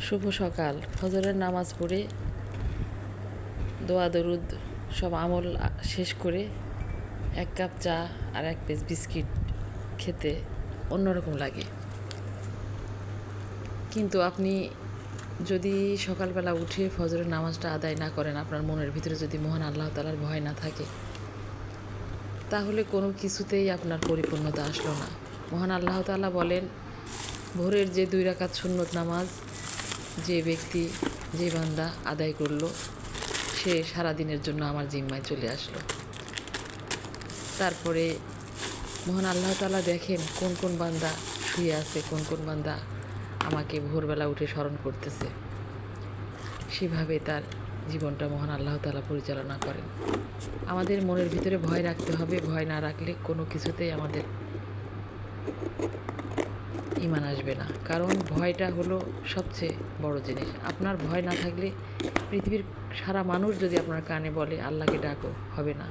শুভ সকাল। ফজরের নামাজ পড়ে দোয়া দরুদ সব আমল শেষ করে এক কাপ চা আর এক পিস বিস্কিট খেতে অন্যরকম লাগে। কিন্তু আপনি যদি সকালবেলা উঠে ফজরের নামাজটা আদায় না করেন, আপনার মনের ভিতরে যদি মহান আল্লাহ তাআলার ভয় না থাকে, তাহলে কোনো কিছুতেই আপনার পরিপূর্ণতা আসলো না। মহান আল্লাহ তাআলা বলেন, ভোরের যে 2 রাকাত সুন্নত নামাজ যে ব্যক্তি, যে বান্দা আদায় করলো, সে সারা দিনের জন্য আমার জিম্মায় চলে আসলো। তারপরে মহান আল্লাহ তাআলা দেখেন কোন কোন বান্দা শুয়ে আছে, কোন কোন বান্দা আমাকে ভোরবেলা উঠে স্মরণ করতেছে। সেভাবে তার জীবনটা মহান আল্লাহ তাআলা পরিচালনা করেন। আমাদের মনের ভিতরে ভয় রাখতে হবে। ভয় না রাখলে কোনো কিছুতেই আমাদের ঈমান আসবে না। কারণ ভয়টা হলো সবচেয়ে বড় জিনিস। আপনার ভয় না থাকলে পৃথিবীর সারা মানুষ যদি আপনার কানে বলে আল্লাহকে ডাকো, হবে না।